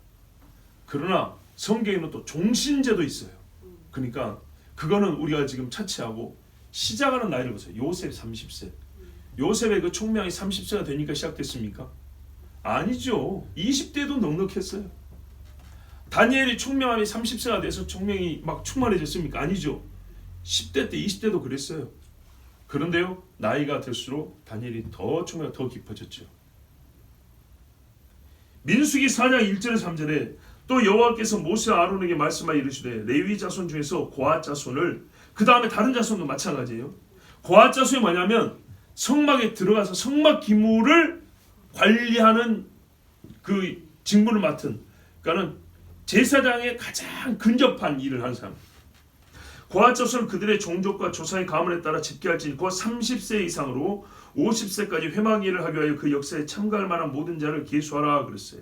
그러나 성경에는 또 종신제도 있어요. 그러니까 그거는 우리가 지금 차치하고 시작하는 나이를 보세요. 요셉 30세. 요셉의 그 총명이 30세가 되니까 시작됐습니까? 아니죠. 20대도 넉넉했어요. 다니엘이 총명함이 30세가 돼서 총명이 막 충만해졌습니까? 아니죠. 10대 때 20대도 그랬어요. 그런데요 나이가 들수록 다니엘이 더 총명이 더 깊어졌죠. 민수기 4장 1절에서 3절에 또 여호와께서 모세와 아론에게 말씀하여 이르시되 레위 자손 중에서 고핫 자손을, 그 다음에 다른 자손도 마찬가지예요. 고핫 자손이 뭐냐면 성막에 들어가서 성막 기물을 관리하는 그 직무를 맡은, 그러니까는 제사장의 가장 근접한 일을 하는 사람. 고핫 자손은 그들의 종족과 조상의 가문에 따라 집계할지니 곧 30세 이상으로 50세까지 회막 일을 하기 위하여 그 역사에 참가할 만한 모든 자를 계수하라 그랬어요.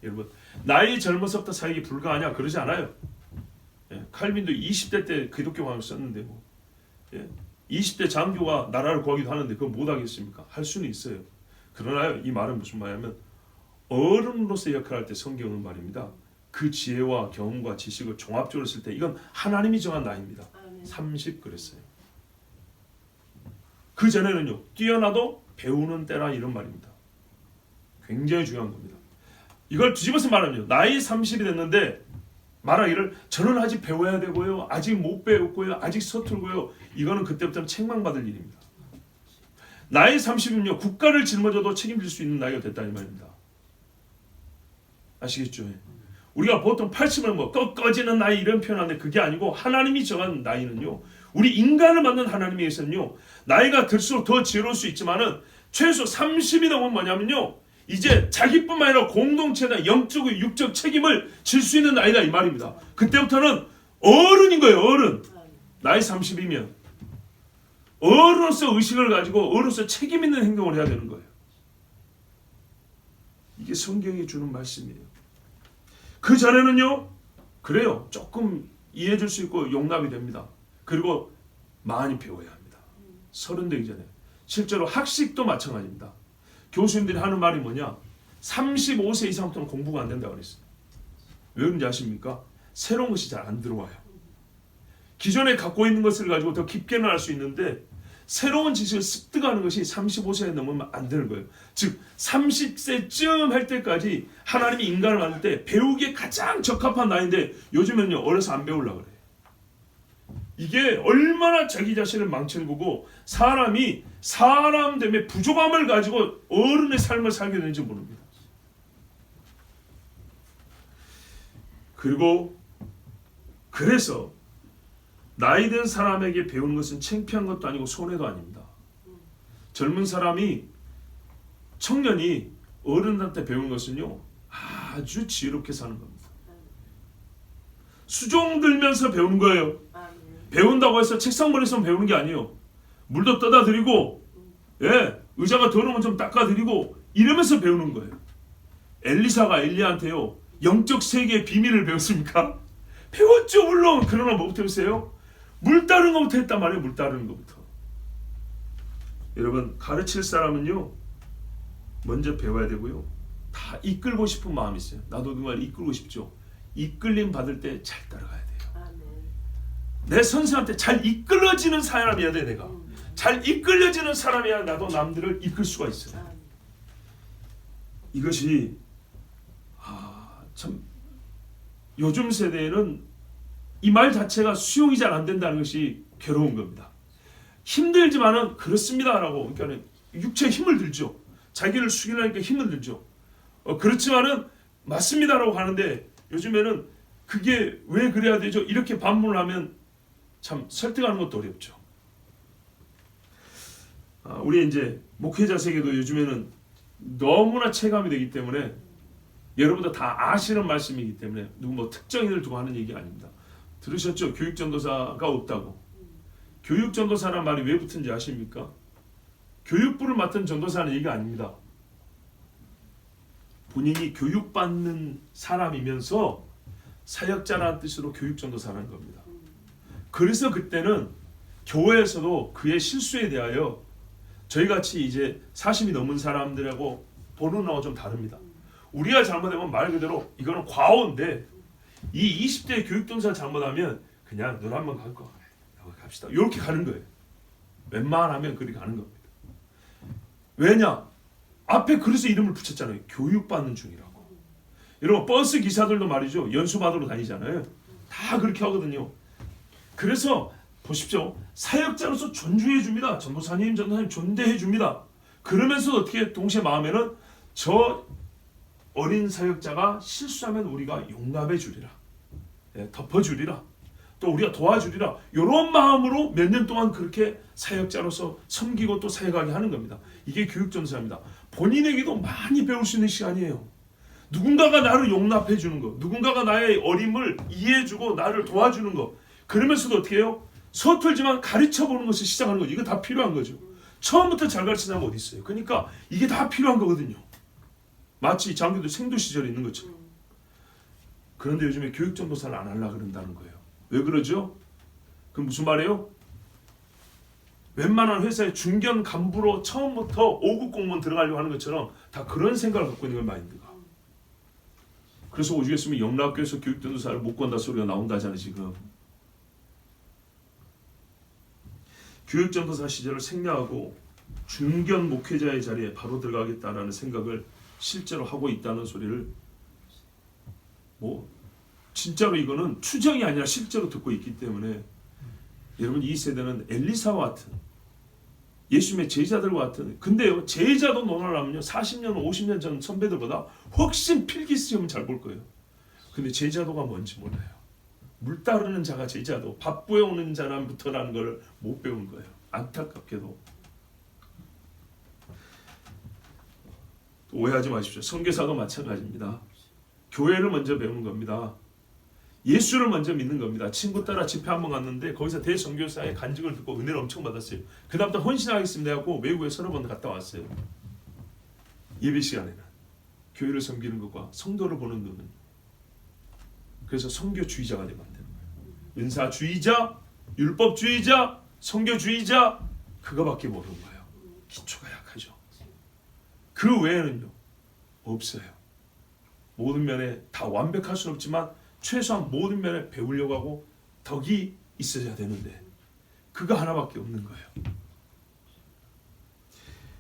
여러분, 나이 젊어서부터 사역이 불가하냐? 그러지 않아요. 예, 칼빈도 20대 때 기독교관을 썼는데 뭐 20대 장교가 나라를 구하기도 하는데 그거 못하겠습니까? 할 수는 있어요. 그러나요 이 말은 무슨 말이냐면 어른으로서 역할을 할 때 성경은 말입니다. 그 지혜와 경험과 지식을 종합적으로 쓸 때 이건 하나님이 정한 나이입니다. 30 그랬어요. 그 전에는요 뛰어나도 배우는 때라 이런 말입니다. 굉장히 중요한 겁니다. 이걸 뒤집어서 말하면요 나이 30이 됐는데 말하기를 저는 아직 배워야 되고요, 아직 못 배웠고요, 아직 서툴고요, 이거는 그때부터는 책망받을 일입니다. 나이 30이면요 국가를 짊어져도 책임질 수 있는 나이가 됐다 이 말입니다. 아시겠죠? 우리가 보통 80을 뭐 꺼지는 나이 이런 표현하는데 그게 아니고 하나님이 정한 나이는요 우리 인간을 만든 하나님에게서는요 나이가 들수록 더 지혜로울 수 있지만은 최소 30이 넘으면 뭐냐면요 이제 자기뿐만 아니라 공동체나 영적 육적 책임을 질 수 있는 나이다 이 말입니다. 그때부터는 어른인 거예요. 어른. 나이 30이면 어른으로서 의식을 가지고 어른으로서 책임 있는 행동을 해야 되는 거예요. 이게 성경이 주는 말씀이에요. 그 전에는요 그래요 조금 이해해 줄 수 있고 용납이 됩니다. 그리고 많이 배워야 합니다. 30 되기 전에. 실제로 학식도 마찬가지입니다. 교수님들이 하는 말이 뭐냐, 35세 이상부터는 공부가 안 된다고 그랬어요. 왜 그런지 아십니까? 새로운 것이 잘 안 들어와요. 기존에 갖고 있는 것을 가지고 더 깊게는 알 수 있는데 새로운 지식을 습득하는 것이 35세에 넘으면 안 되는 거예요. 즉 30세쯤 할 때까지 하나님이 인간을 만들 때 배우기에 가장 적합한 나이인데 요즘은요 어려서 안 배우려고 그래요. 이게 얼마나 자기 자신을 망치는 거고 사람이 사람 때문에 부족함을 가지고 어른의 삶을 살게 되는지 모릅니다. 그리고 그래서 나이 든 사람에게 배우는 것은 창피한 것도 아니고 손해도 아닙니다. 젊은 사람이 청년이 어른한테 배우는 것은요 아주 지혜롭게 사는 겁니다. 수종 들면서 배우는 거예요. 배운다고 해서 책상 머리에서 배우는 게 아니에요. 물도 떠다 드리고 의자가 더러우면 좀 닦아 드리고 이러면서 배우는 거예요. 엘리사가 엘리야한테요 영적 세계의 비밀을 배웠습니까? 배웠죠 물론. 그러나 뭐부터 했어요? 물 따르는 것부터 했단 말이에요. 물 따르는 것부터. 여러분 가르칠 사람은요 먼저 배워야 되고요. 다 이끌고 싶은 마음이 있어요. 나도 누군가를 이끌고 싶죠. 이끌림 받을 때 잘 따라가야 돼요. 내 선생한테 잘 이끌어지는 사람이어야 돼. 내가 잘 이끌려지는 사람이야 나도 남들을 이끌 수가 있어요. 이것이 참 요즘 세대에는 이 말 자체가 수용이 잘 안 된다는 것이 괴로운 겁니다. 힘들지만은 그렇습니다라고 그러니까 육체에 힘을 들죠. 자기를 숙이려니까 힘을 들죠. 그렇지만은 맞습니다라고 하는데 요즘에는 그게 왜 그래야 되죠? 이렇게 반문을 하면 참 설득하는 것도 어렵죠. 우리 이제 목회자 세계도 요즘에는 너무나 체감이 되기 때문에 여러분도 다 아시는 말씀이기 때문에 누구 뭐 특정인을 두고 하는 얘기 아닙니다. 들으셨죠? 교육전도사가 없다고. 교육전도사라는 말이 왜 붙은지 아십니까? 교육부를 맡은 전도사는 얘기가 아닙니다. 본인이 교육받는 사람이면서 사역자라는 뜻으로 교육전도사라는 겁니다. 그래서 그때는 교회에서도 그의 실수에 대하여 저희같이 이제 40이 넘은 사람들하고 보는 거하고 좀 다릅니다. 우리가 잘못하면 말 그대로 이거는 과오인데 이 20대 교육전도사 잘못하면 그냥 눈 한번 감고 갑시다. 이렇게 가는 거예요. 웬만하면 그렇게 가는 겁니다. 왜냐? 앞에 그래서 이름을 붙였잖아요. 교육받는 중이라고. 여러분 버스 기사들도 말이죠. 연수받으러 다니잖아요. 다 그렇게 하거든요. 그래서 보십시오. 사역자로서 존중해 줍니다. 전도사님 존대해 줍니다. 그러면서 어떻게 동시에 마음에는 저 어린 사역자가 실수하면 우리가 용납해 주리라. 덮어 주리라. 또 우리가 도와주리라. 이런 마음으로 몇 년 동안 그렇게 사역자로서 섬기고 또 사역하게 하는 겁니다. 이게 교육전도사입니다. 본인에게도 많이 배울 수 있는 시간이에요. 누군가가 나를 용납해 주는 거, 누군가가 나의 어림을 이해해 주고 나를 도와주는 거. 그러면서도 어떻게 해요? 서툴지만 가르쳐 보는 것을 시작하는 거죠. 이거 다 필요한 거죠. 처음부터 잘 가르치는 사람 어디 있어요? 그러니까 이게 다 필요한 거거든요. 마치 장교도 생도 시절에 있는 것처럼. 그런데 요즘에 교육전도사를 안 하려고 그런다는 거예요. 왜 그러죠? 그럼 무슨 말이에요? 웬만한 회사의 중견 간부로 처음부터 5급 공무원 들어가려고 하는 것처럼 다 그런 생각을 갖고 있는 거예요. 마인드가. 그래서 오죽했으면 영락교에서 교육전도사를 못 건다 소리가 나온다잖아요. 지금. 교육전도사 시절을 생략하고 중견 목회자의 자리에 바로 들어가겠다라는 생각을 실제로 하고 있다는 소리를 진짜로 이거는 추정이 아니라 실제로 듣고 있기 때문에 여러분 이 세대는 엘리사와 같은 예수님의 제자들과 같은 근데요 제자도 논하려면요 40년 50년 전 선배들보다 훨씬 필기시험은 잘 볼 거예요. 근데 제자도가 뭔지 몰라요. 물 따르는 자가 제자도 밥 부어오는 자람부터라는 걸 못 배운 거예요. 안타깝게도. 오해하지 마십시오. 선교사도 마찬가지입니다. 교회를 먼저 배우는 겁니다. 예수를 먼저 믿는 겁니다. 친구 따라 집회 한번 갔는데 거기서 대선교사의 간증을 듣고 은혜를 엄청 받았어요. 그 다음부터 헌신하겠습니다 하고 외국에 서너 번 갔다 왔어요. 예배 시간에는 교회를 섬기는 것과 성도를 보는 눈은 그래서 선교주의자가 되면 안 되는 거예요. 은사주의자, 율법주의자, 선교주의자 그거밖에 모르는 거예요. 기초가 약하죠. 그 외에는요 없어요. 모든 면에 다 완벽할 수는 없지만 최소한 모든 면에 배우려고 하고 덕이 있어야 되는데 그거 하나밖에 없는 거예요.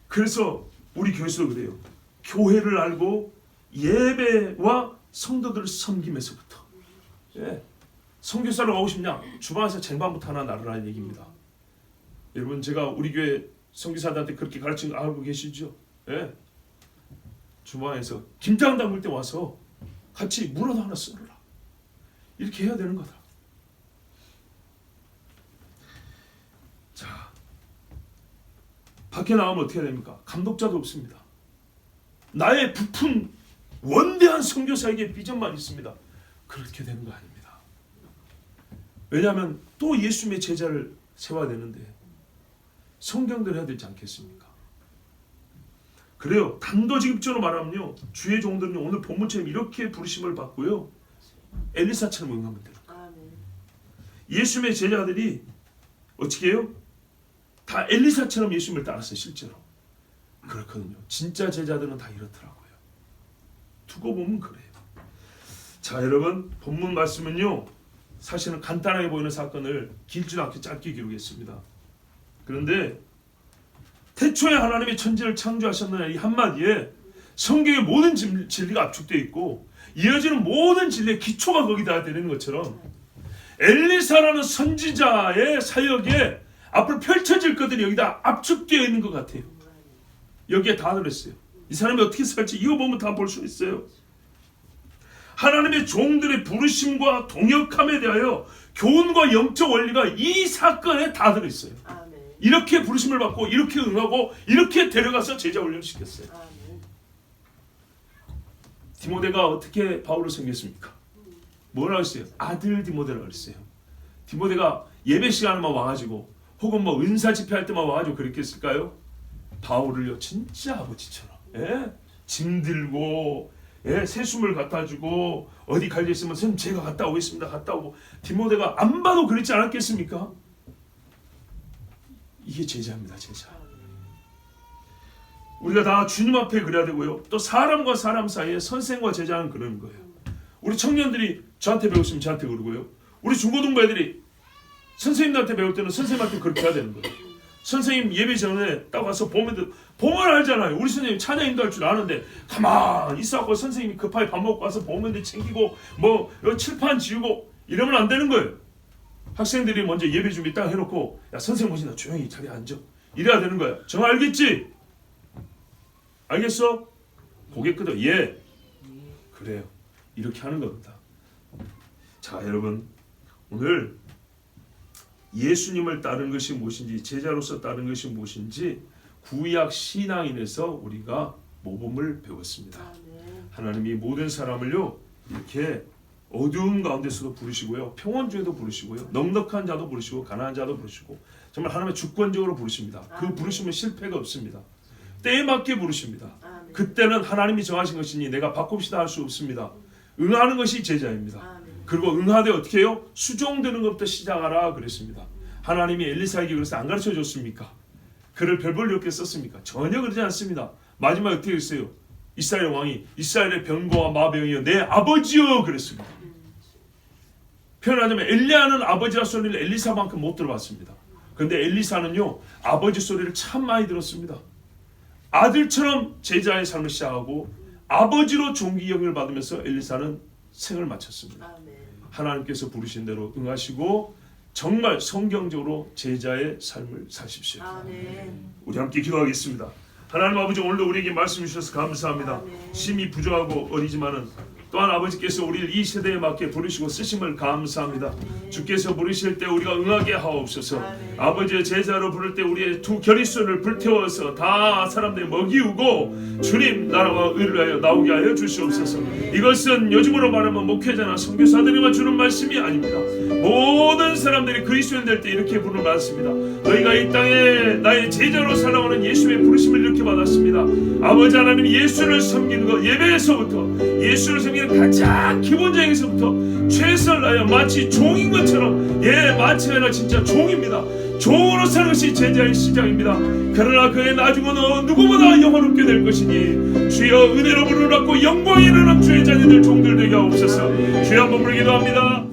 그래서 우리 교회에서 그래요. 교회를 알고 예배와 성도들을 섬김에서부터 선교사로 가고 싶냐? 주방에서 쟁반부터 하나 나르라는 얘기입니다. 여러분, 제가 우리 교회 선교사들한테 그렇게 가르친 거 알고 계시죠? 예. 주방에서 김장 담글 때 와서 같이 물어도 하나 썰어라. 이렇게 해야 되는 거다. 자, 밖에 나가면 어떻게 해야 됩니까? 감독자도 없습니다. 나의 부푼 원대한 선교사에게 비전만 있습니다. 그렇게 되는 거 아닙니다. 왜냐하면 또 예수님의 제자를 세워야 되는데 성경대로 해야 되지 않겠습니까? 그래요. 단도직입적으로 말하면요, 주의 종들은 오늘 본문처럼 이렇게 부르심을 받고요, 엘리사처럼 응하면 돼요. 예수님의 제자들이 어떻게 해요? 다 엘리사처럼 예수님을 따랐어요. 실제로 그렇거든요. 진짜 제자들은 다 이렇더라고요. 두고 보면 그래요. 자, 여러분, 본문 말씀은요, 사실은 간단하게 보이는 사건을 길지도 않게 짧게 기록했습니다. 그런데 태초에 하나님이 천지를 창조하셨느냐 이 한마디에 성경의 모든 진리가 압축되어 있고 이어지는 모든 진리의 기초가 거기다 되는 것처럼 엘리사라는 선지자의 사역에 앞으로 펼쳐질 것들이 여기다 압축되어 있는 것 같아요. 여기에 다 들었어요. 이 사람이 어떻게 살지 이거 보면 다 볼 수 있어요. 하나님의 종들의 부르심과 동역함에 대하여 교훈과 영적 원리가 이 사건에 다 들어있어요. 이렇게 부르심을 받고 이렇게 응하고 이렇게 데려가서 제자 훈련을 시켰어요. 디모데가 어떻게 바울을 섬겼습니까? 뭐라고 했어요? 아들 디모데라고 했어요. 디모데가 예배 시간에만 와가지고 혹은 뭐 은사 집회할 때만 와가지고 그렇게 했을까요? 바울을요 진짜 아버지처럼, 예? 짐 들고, 예? 새숨을 갖다 주고 어디 갈려 있으면 선생님 제가 갔다 오겠습니다. 갔다 오고. 디모데가 안 봐도 그렇지 않았겠습니까? 이게 제자입니다. 제자. 우리가 다 주님 앞에 그래야 되고요, 또 사람과 사람 사이에 선생과 제자는 그러는 거예요. 우리 청년들이 저한테 배웠으면 저한테 그러고요, 우리 중고등부 애들이 선생님한테 배울 때는 선생님한테 그렇게 해야 되는 거예요. 선생님 예배 전에 딱 와서 보면 알잖아요. 우리 선생님 찬양인도 할 줄 아는데 가만히 있어갖고 선생님이 급하게 밥 먹고 와서 보면대 챙기고 뭐 칠판 지우고 이러면 안 되는 거예요. 학생들이 먼저 예배 준비 딱 해놓고 야 선생님 오신다 조용히 자리에 앉아 이래야 되는 거야. 정 알겠지? 알겠어? 고개 끄덕. 예. 그래요. 이렇게 하는 겁니다. 자, 여러분, 오늘 예수님을 따르는 것이 무엇인지, 제자로서 따르는 것이 무엇인지 구약 신앙인에서 우리가 모범을 배웠습니다. 하나님이 모든 사람을요 이렇게 어두운 가운데서도 부르시고요, 평온 중에도 부르시고요, 넉넉한 자도 부르시고 가난한 자도 부르시고 정말 하나님의 주권적으로 부르십니다. 그 부르심은 실패가 없습니다. 때에 맞게 부르십니다. 그때는 하나님이 정하신 것이니 내가 바꿉시다 할 수 없습니다. 응하는 것이 제자입니다. 그리고 응하되 어떻게 해요? 수종되는 것부터 시작하라 그랬습니다. 하나님이 엘리사에게 그래서 안 가르쳐 줬습니까? 그를 별 볼 일 없게 썼습니까? 전혀 그러지 않습니다. 마지막에 어떻게 했어요? 이스라엘 왕이 이스라엘의 병거와 마병이여 내 아버지여 그랬습니다. 표현하자면 엘리야는 아버지라 소리를 엘리사만큼 못 들어봤습니다. 그런데 엘리사는요 아버지 소리를 참 많이 들었습니다. 아들처럼 제자의 삶을 시작하고 아버지로 존귀 여김을 받으면서 엘리사는 생을 마쳤습니다. 하나님께서 부르신 대로 응하시고 정말 성경적으로 제자의 삶을 사십시오. 우리 함께 기도하겠습니다. 하나님 아버지, 오늘도 우리에게 말씀 주셔서 감사합니다. 심히 부족하고 어리지만은 또한 아버지께서 우리를 이 세대에 맞게 부르시고 쓰심을 감사합니다. 주께서 부르실 때 우리가 응하게 하옵소서. 아버지의 제자로 부를 때 우리의 두 결의선을 불태워서 다 사람들이 먹이우고 주님 나라와 의를 위하여 나오게 하여 주시옵소서. 이것은 요즘으로 말하면 목회자나 선교사들에만 주는 말씀이 아닙니다. 모든 사람들이 그리스도인 될 때 이렇게 부르는 말씀입니다. 너희가 이 땅에 나의 제자로 살아오는 예수의 부르심을 이렇게 받았습니다. 아버지 하나님, 예수를 섬기는 것, 예배에서부터 예수를 섬기는 가장 기본적인서부터 최선을 다하여 마치 종인 것처럼, 마치 아니라 진짜 종입니다. 종으로 사는 것이 제자의 시작입니다. 그러나 그의 나중은 누구보다 영원롭게 될 것이니 주여 은혜로 부르라고 영광에 이르는 주의 자녀들 종들 되게 하옵소서. 주여 한번 부르기도 합니다.